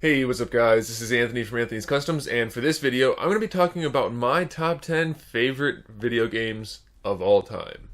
Hey, what's up guys? This is Anthony from Anthony's Customs, and for this video, I'm going to be talking about my top 10 favorite video games of all time.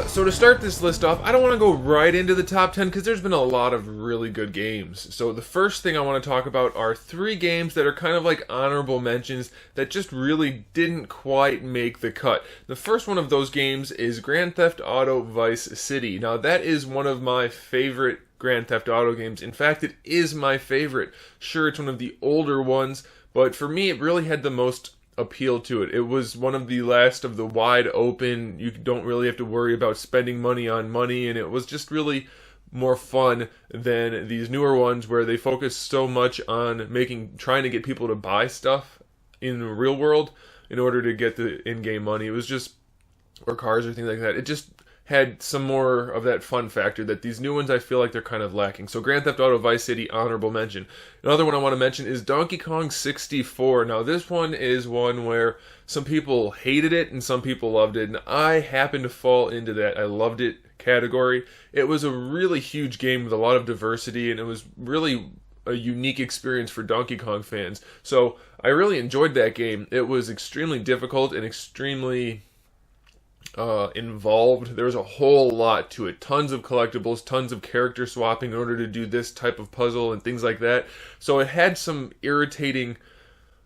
So to start this list off, I don't want to go right into the top 10 because there's been a lot of really good games. So the first thing I want to talk about are three games that are kind of like honorable mentions that just really didn't quite make the cut. The first one of those games is Grand Theft Auto Vice City. Now that is one of my favorite Grand Theft Auto games. In fact, it is my favorite. Sure, it's one of the older ones, but for me it really had the most appeal to it. It was one of the last of the wide open, you don't really have to worry about spending money on money, and it was just really more fun than these newer ones where they focus so much on trying to get people to buy stuff in the real world in order to get the in-game money. It was just, or cars or things like that. It just had some more of that fun factor that these new ones I feel like they're kind of lacking. So Grand Theft Auto Vice City, honorable mention. Another one I want to mention is Donkey Kong 64. Now this one is one where some people hated it and some people loved it, and I happened to fall into that I loved it category. It was a really huge game with a lot of diversity, and it was really a unique experience for Donkey Kong fans. So I really enjoyed that game. It was extremely difficult and extremely involved. There was a whole lot to it. Tons of collectibles, tons of character swapping in order to do this type of puzzle and things like that. So it had some irritating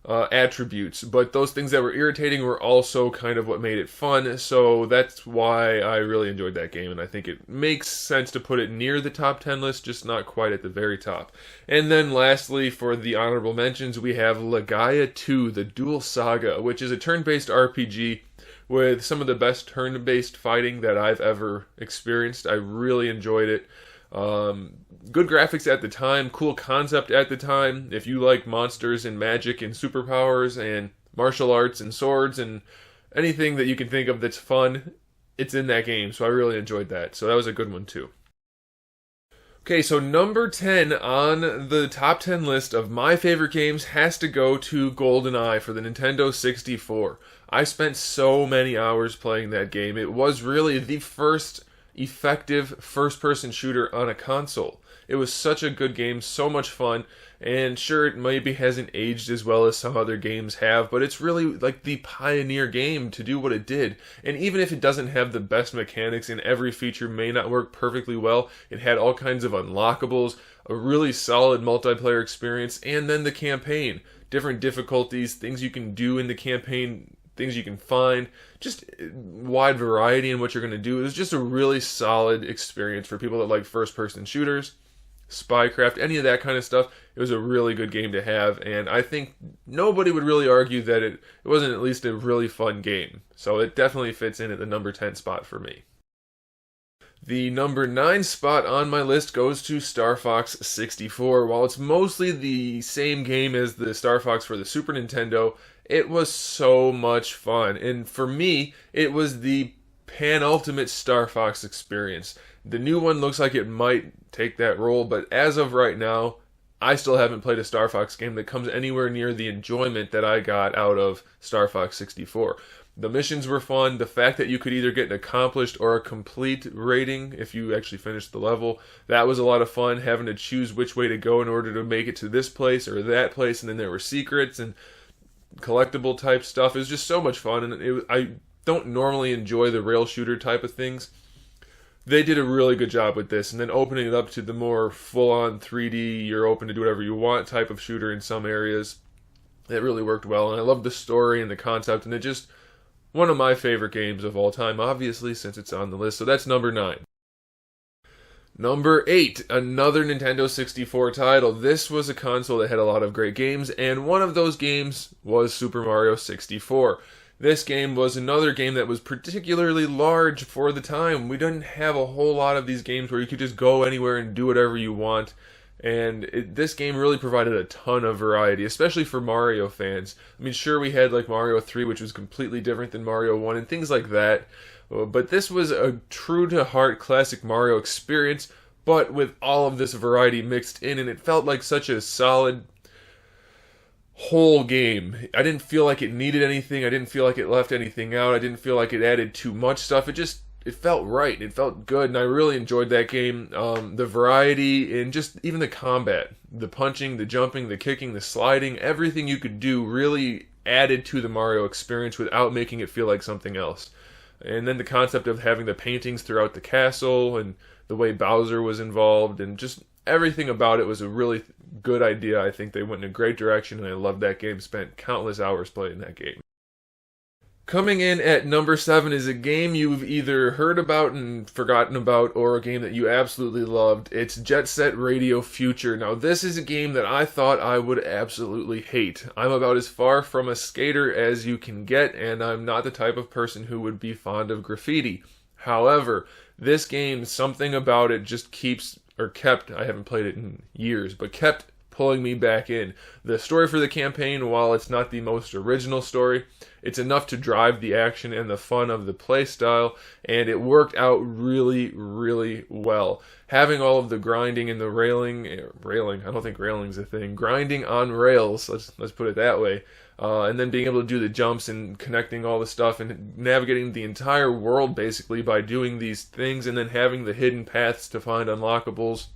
attributes, but those things that were irritating were also kind of what made it fun. So that's why I really enjoyed that game, and I think it makes sense to put it near the top 10 list, just not quite at the very top. And then lastly, for the honorable mentions, we have Legaia 2, The Dual Saga, which is a turn-based RPG with some of the best turn-based fighting that I've ever experienced. I really enjoyed it. Good graphics at the time, cool concept at the time. If you like monsters and magic and superpowers and martial arts and swords and anything that you can think of that's fun, it's in that game. So I really enjoyed that. So that was a good one too. Okay, so number 10 on the top 10 list of my favorite games has to go to GoldenEye for the Nintendo 64. I spent so many hours playing that game. It was really the first effective first-person shooter on a console. It was such a good game, so much fun, and sure, it maybe hasn't aged as well as some other games have, but it's really like the pioneer game to do what it did. And even if it doesn't have the best mechanics and every feature may not work perfectly well, it had all kinds of unlockables, a really solid multiplayer experience, and then the campaign. Different difficulties, things you can do in the campaign, things you can find, just wide variety in what you're going to do. It was just a really solid experience for people that like first-person shooters, spycraft, any of that kind of stuff. It was a really good game to have, and I think nobody would really argue that it wasn't at least a really fun game. So it definitely fits in at the number 10 spot for me. The number 9 spot on my list goes to Star Fox 64. While it's mostly the same game as the Star Fox for the Super Nintendo, it was so much fun. And for me, it was the penultimate Star Fox experience. The new one looks like it might take that role, but as of right now, I still haven't played a Star Fox game that comes anywhere near the enjoyment that I got out of Star Fox 64. The missions were fun. The fact that you could either get an accomplished or a complete rating if you actually finished the level, that was a lot of fun, having to choose which way to go in order to make it to this place or that place, and then there were secrets and collectible type stuff. It was just so much fun, and I don't normally enjoy the rail shooter type of things. They did a really good job with this, and then opening it up to the more full-on 3D, you're open to do whatever you want type of shooter in some areas. It really worked well, and I loved the story and the concept, and it just one of my favorite games of all time, obviously, since it's on the list. So that's number 9. Number 8, another Nintendo 64 title. This was a console that had a lot of great games, and one of those games was Super Mario 64. This game was another game that was particularly large for the time. We didn't have a whole lot of these games where you could just go anywhere and do whatever you want. And this game really provided a ton of variety, especially for Mario fans. I mean, sure, we had like Mario 3, which was completely different than Mario 1 and things like that. But this was a true-to-heart classic Mario experience, but with all of this variety mixed in, and it felt like such a solid whole game. I didn't feel like it needed anything. I didn't feel like it left anything out. I didn't feel like it added too much stuff. It felt right. It felt good, and I really enjoyed that game. The variety and just even the combat, the punching, the jumping, the kicking, the sliding, everything you could do really added to the Mario experience without making it feel like something else. And then the concept of having the paintings throughout the castle and the way Bowser was involved and just everything about it was a really good idea. I think they went in a great direction, and I loved that game. Spent countless hours playing that game. Coming in at number 7 is a game you've either heard about and forgotten about, or a game that you absolutely loved. It's Jet Set Radio Future. Now, this is a game that I thought I would absolutely hate. I'm about as far from a skater as you can get, and I'm not the type of person who would be fond of graffiti. However, this game, something about it just kept, I haven't played it in years, but kept pulling me back in. The story for the campaign, while it's not the most original story, it's enough to drive the action and the fun of the play style, and it worked out really, really well. Having all of the grinding and the railing, I don't think railing's a thing, grinding on rails, let's put it that way, and then being able to do the jumps and connecting all the stuff and navigating the entire world basically by doing these things, and then having the hidden paths to find unlockables,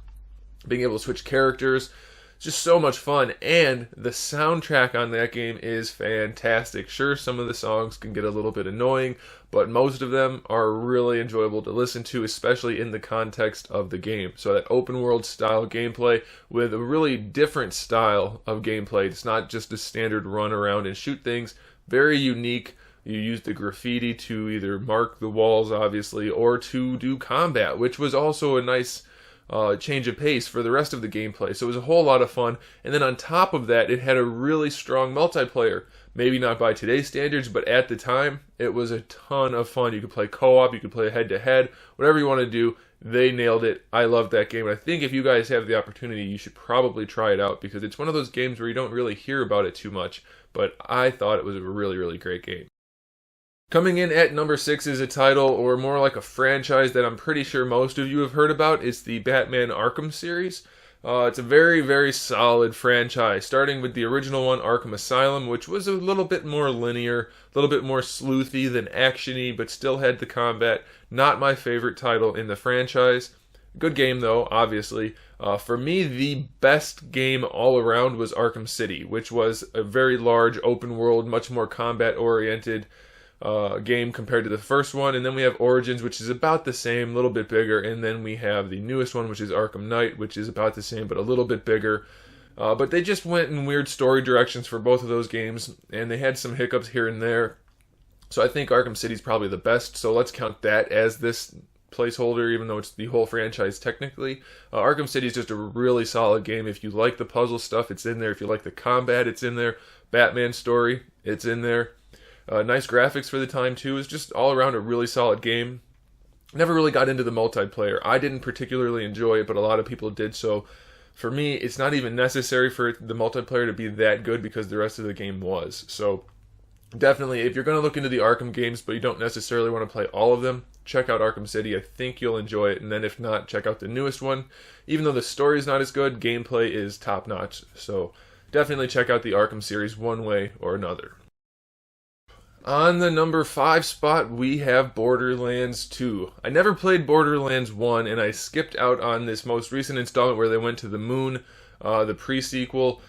being able to switch characters. Just so much fun, and the soundtrack on that game is fantastic. Sure, some of the songs can get a little bit annoying, but most of them are really enjoyable to listen to, especially in the context of the game. So that open world style gameplay with a really different style of gameplay. It's not just a standard run around and shoot things. Very unique. You use the graffiti to either mark the walls, obviously, or to do combat, which was also a nice change of pace for the rest of the gameplay. So it was a whole lot of fun. And then on top of that, it had a really strong multiplayer. Maybe not by today's standards, but at the time, it was a ton of fun. You could play co-op, you could play head-to-head, whatever you want to do. They nailed it. I love that game. And I think if you guys have the opportunity, you should probably try it out, because it's one of those games where you don't really hear about it too much. But I thought it was a really, really great game. Coming in at number 6 is a title, or more like a franchise, that I'm pretty sure most of you have heard about. It's the Batman Arkham series. It's a very, very solid franchise, starting with the original one, Arkham Asylum, which was a little bit more linear, a little bit more sleuthy than actiony, but still had the combat. Not my favorite title in the franchise. Good game, though, obviously. For me, the best game all around was Arkham City, which was a very large, open world, much more combat-oriented game compared to the first one. And then we have Origins, which is about the same, a little bit bigger, and then we have the newest one, which is Arkham Knight, which is about the same but a little bit bigger. But they just went in weird story directions for both of those games, and they had some hiccups here and there. So I think Arkham City is probably the best, so let's count that as this placeholder, even though it's the whole franchise technically. Arkham City is just a really solid game. If you like the puzzle stuff, it's in there. If you like the combat, it's in there. Batman story, it's in there. Nice graphics for the time too. It's just all around a really solid game. Never really got into the multiplayer. I didn't particularly enjoy it, but a lot of people did. So for me, it's not even necessary for the multiplayer to be that good, because the rest of the game was. So definitely, if you're going to look into the Arkham games, but you don't necessarily want to play all of them, check out Arkham City. I think you'll enjoy it. And then if not, check out the newest one. Even though the story is not as good, gameplay is top notch. So definitely check out the Arkham series one way or another. On the number 5 spot, we have Borderlands 2. I never played Borderlands 1, and I skipped out on this most recent installment where they went to the moon, the pre-sequel,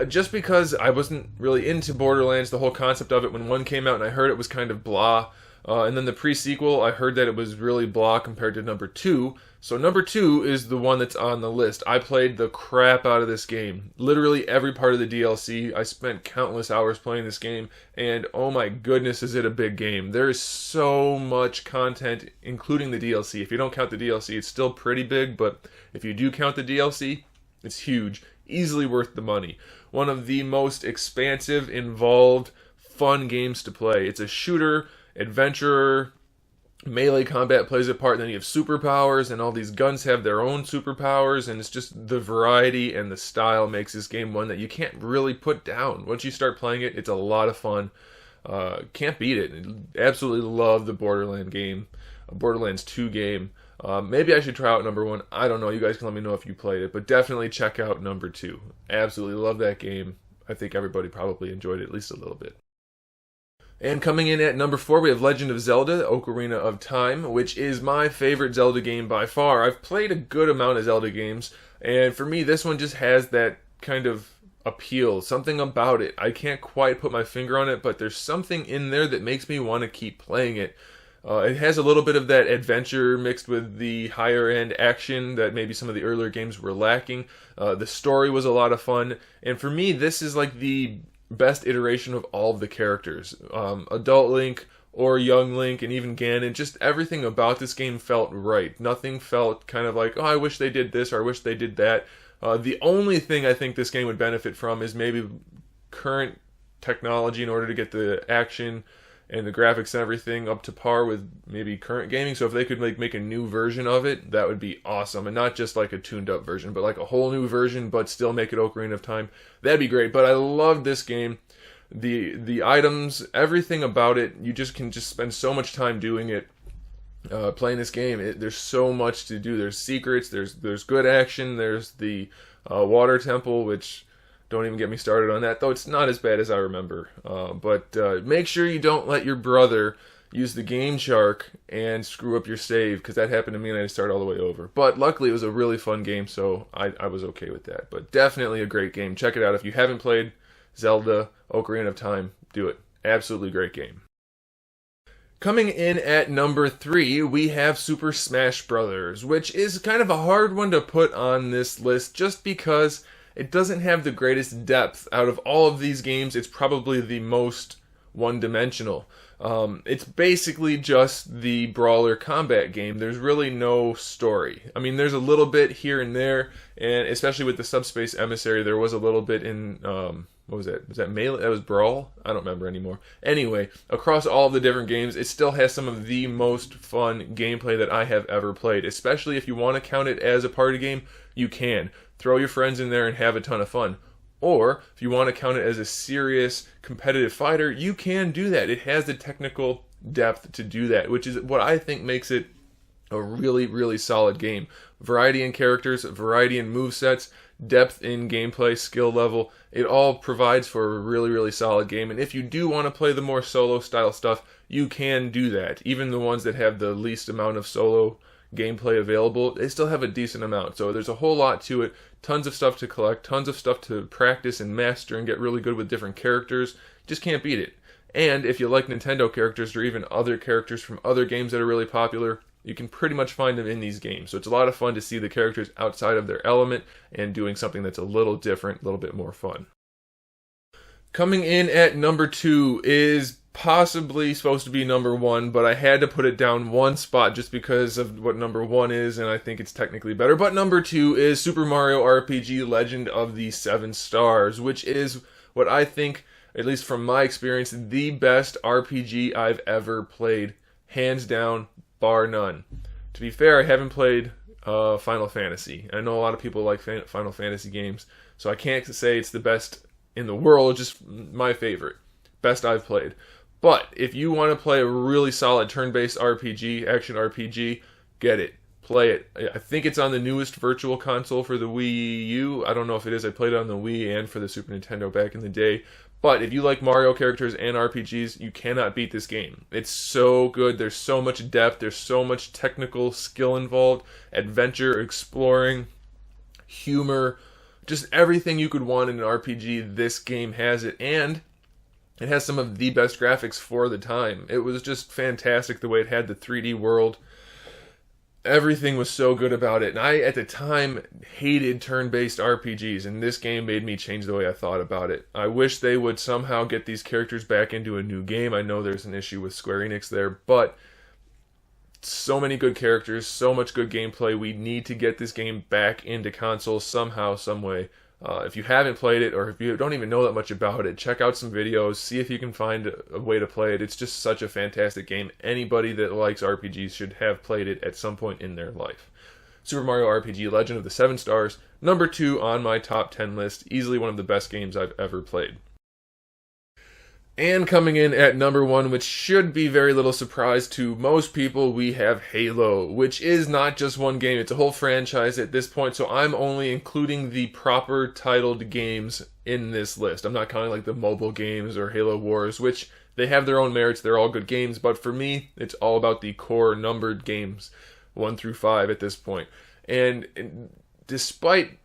just because I wasn't really into Borderlands, the whole concept of it. When 1 came out and I heard it was kind of blah, and then the pre-sequel, I heard that it was really blah compared to number 2. So number 2 is the one that's on the list. I played the crap out of this game. Literally every part of the DLC. I spent countless hours playing this game, and oh my goodness, is it a big game. There is so much content, including the DLC. If you don't count the DLC, it's still pretty big, but if you do count the DLC, it's huge. Easily worth the money. One of the most expansive, involved, fun games to play. It's a shooter, adventurer, melee combat plays a part, and then you have superpowers, and all these guns have their own superpowers, and it's just the variety and the style makes this game one that you can't really put down. Once you start playing it, it's a lot of fun. Can't beat it. Absolutely love the Borderlands 2 game. Maybe I should try out number 1. I don't know. You guys can let me know if you played it, but definitely check out number 2. Absolutely love that game. I think everybody probably enjoyed it at least a little bit. And coming in at number 4, we have Legend of Zelda: Ocarina of Time, which is my favorite Zelda game by far. I've played a good amount of Zelda games, and for me, this one just has that kind of appeal, something about it. I can't quite put my finger on it, but there's something in there that makes me want to keep playing it. It has a little bit of that adventure mixed with the higher end action that maybe some of the earlier games were lacking. The story was a lot of fun, and for me, this is like the best iteration of all of the characters. Adult Link or young Link and even Ganon, just everything about this game felt right. Nothing felt kind of like, oh, I wish they did this or I wish they did that. The only thing I think this game would benefit from is maybe current technology in order to get the action and the graphics and everything up to par with maybe current gaming. So if they could make a new version of it, that would be awesome. And not just like a tuned up version, but like a whole new version, but still make it Ocarina of Time. That'd be great. But I love this game. The items, everything about it, you just can just spend so much time doing it. Playing this game, there's so much to do. There's secrets, there's good action, there's the water temple, which don't even get me started on that, though it's not as bad as I remember. But make sure you don't let your brother use the Game Shark and screw up your save, because that happened to me and I had to start all the way over. But luckily it was a really fun game, so I was okay with that. But definitely a great game. Check it out. If you haven't played Zelda Ocarina of Time, do it. Absolutely great game. Coming in at number 3, we have Super Smash Bros., which is kind of a hard one to put on this list just because it doesn't have the greatest depth. Out of all of these games, it's probably the most one-dimensional. It's basically just the brawler combat game. There's really no story. I mean, there's a little bit here and there, and especially with the Subspace Emissary, there was a little bit in, what was that? Was that Melee? That was Brawl? I don't remember anymore. Anyway, across all of the different games, it still has some of the most fun gameplay that I have ever played. Especially if you want to count it as a party game, you can. Throw your friends in there and have a ton of fun. Or, if you want to count it as a serious competitive fighter, you can do that. It has the technical depth to do that, which is what I think makes it a really, really solid game. Variety in characters, variety in movesets, depth in gameplay, skill level. It all provides for a really, really solid game. And if you do want to play the more solo style stuff, you can do that. Even the ones that have the least amount of solo gameplay available, they still have a decent amount. So there's a whole lot to it. Tons of stuff to collect, tons of stuff to practice and master and get really good with different characters. Just can't beat it. And if you like Nintendo characters or even other characters from other games that are really popular, you can pretty much find them in these games. So it's a lot of fun to see the characters outside of their element and doing something that's a little different, a little bit more fun. Coming in at number 2 is possibly supposed to be number 1, but I had to put it down one spot just because of what number 1 is, and I think it's technically better. But number 2 is Super Mario RPG Legend of the 7 Stars, which is what I think, at least from my experience, the best RPG I've ever played. Hands down, bar none. To be fair, I haven't played Final Fantasy. I know a lot of people like Final Fantasy games, so I can't say it's the best in the world, just my favorite. Best I've played. But if you want to play a really solid turn-based RPG, action RPG, get it. Play it. I think it's on the newest virtual console for the Wii U. I don't know if it is. I played it on the Wii and for the Super Nintendo back in the day. But if you like Mario characters and RPGs, you cannot beat this game. It's so good. There's so much depth. There's so much technical skill involved. Adventure, exploring, humor. Just everything you could want in an RPG, this game has it. And it has some of the best graphics for the time. It was just fantastic the way it had the 3D world. Everything was so good about it. And I, at the time, hated turn-based RPGs, and this game made me change the way I thought about it. I wish they would somehow get these characters back into a new game. I know there's an issue with Square Enix there, but so many good characters, so much good gameplay. We need to get this game back into consoles somehow, some way. If you haven't played it, or if you don't even know that much about it, check out some videos, see if you can find a way to play it. It's just such a fantastic game. Anybody that likes RPGs should have played it at some point in their life. Super Mario RPG Legend of the 7 Stars, number 2 on my top 10 list. Easily one of the best games I've ever played. And coming in at number 1, which should be very little surprise to most people, we have Halo, which is not just one game, it's a whole franchise at this point, so I'm only including the proper titled games in this list. I'm not counting like the mobile games or Halo Wars, which they have their own merits, they're all good games, but for me, it's all about the core numbered games, 1 through 5 at this point. And despite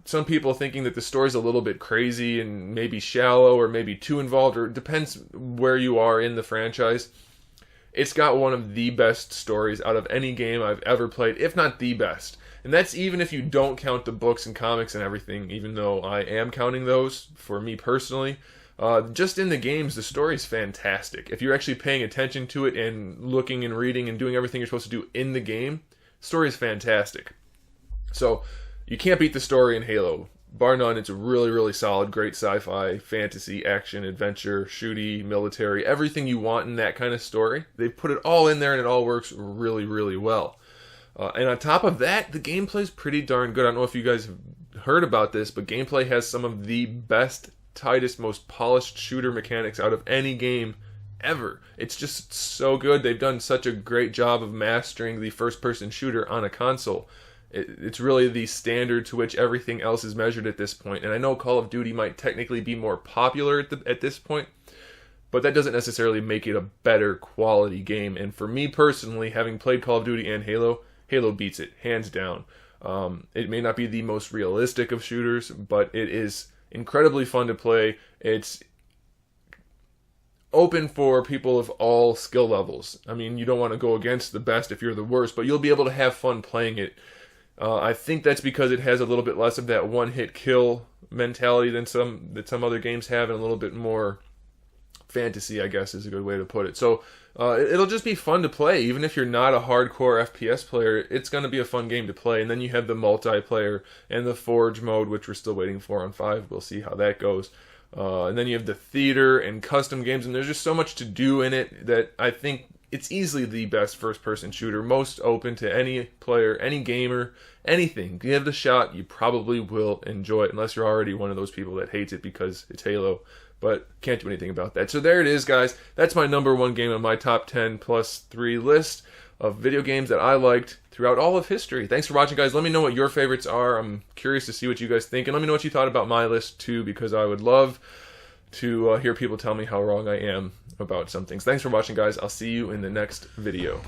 some people thinking that the story's a little bit crazy and maybe shallow or maybe too involved, or it depends where you are in the franchise, it's got one of the best stories out of any game I've ever played, if not the best. And that's even if you don't count the books and comics and everything, even though I am counting those for me personally. Just in the games, the story's fantastic. If you're actually paying attention to it and looking and reading and doing everything you're supposed to do in the game, the story's fantastic. So you can't beat the story in Halo. Bar none, it's a really, really solid, great sci-fi, fantasy, action, adventure, shooty, military, everything you want in that kind of story. They've put it all in there and it all works really, really well. And on top of that, the gameplay's pretty darn good. I don't know if you guys have heard about this, but gameplay has some of the best, tightest, most polished shooter mechanics out of any game ever. It's just so good. They've done such a great job of mastering the first-person shooter on a console. It's really the standard to which everything else is measured at this point. And I know Call of Duty might technically be more popular at this point, but that doesn't necessarily make it a better quality game. And for me personally, having played Call of Duty and Halo, Halo beats it, hands down. It may not be the most realistic of shooters, but it is incredibly fun to play. It's open for people of all skill levels. I mean, you don't want to go against the best if you're the worst, but you'll be able to have fun playing it. I think that's because it has a little bit less of that one-hit kill mentality than some other games have, and a little bit more fantasy, I guess, is a good way to put it. So it'll just be fun to play. Even if you're not a hardcore FPS player, it's going to be a fun game to play. And then you have the multiplayer and the Forge mode, which we're still waiting for on 5. We'll see how that goes. And then you have the theater and custom games, and there's just so much to do in it that I think it's easily the best first-person shooter, most open to any player, any gamer, anything. Give it a shot, you probably will enjoy it, unless you're already one of those people that hates it because it's Halo, but can't do anything about that. So there it is, guys. That's my number 1 game on my top 10 plus 3 list of video games that I liked throughout all of history. Thanks for watching, guys. Let me know what your favorites are. I'm curious to see what you guys think, and let me know what you thought about my list, too, because I would love to hear people tell me how wrong I am about some things. Thanks for watching, guys. I'll see you in the next video.